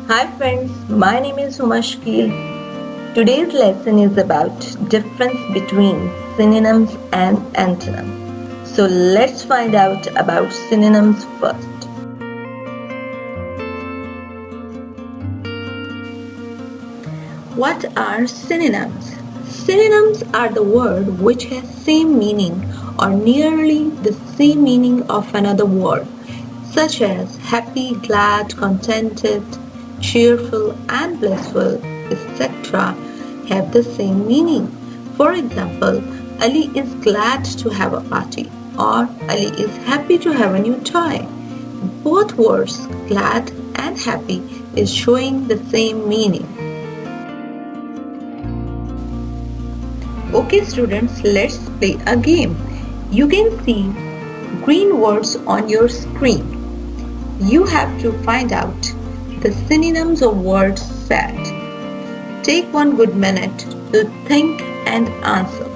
Hi friends, my name is Huma Shakeel. Today's lesson is about difference between synonyms and antonyms. So let's find out about synonyms first. What are synonyms? Synonyms are the word which has same meaning or nearly the same meaning of another word, such as happy, glad, contented, cheerful, and blissful, etc., have the same meaning. For example, Ali is glad to have a party, or Ali is happy to have a new toy. Both words, glad and happy, is showing the same meaning. Okay students, let's play a game. You can see green words on your screen. You have to find out the synonyms of words said. Take 1 good minute to think and answer.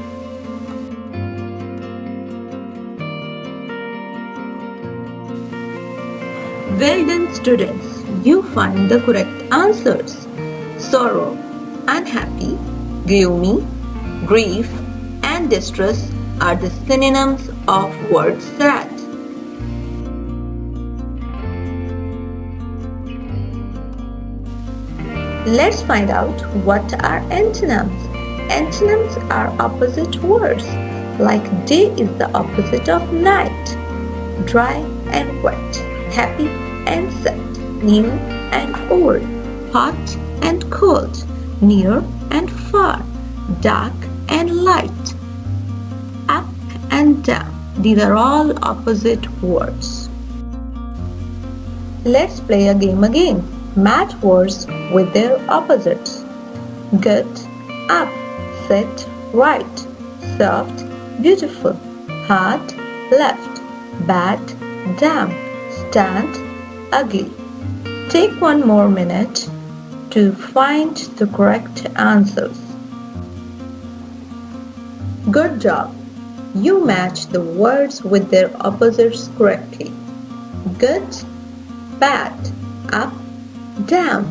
Well done students, you find the correct answers. Sorrow, unhappy, gloomy, grief and distress are the synonyms of word sad. Let's find out what are antonyms. Antonyms are opposite words, like day is the opposite of night, dry and wet, happy and sad, new and old, hot and cold, near and far, dark and light, up and down. These are all opposite words. Let's play a game again. Match words with their opposites. Good, up, sit, right, soft, beautiful, hard, left, bad, damp, stand, ugly. Take 1 more minute to find the correct answers. Good job! You matched the words with their opposites correctly. Good, bad, up, down,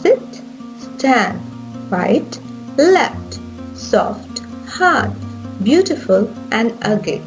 sit, stand, right, left, soft, hard, beautiful and ugly.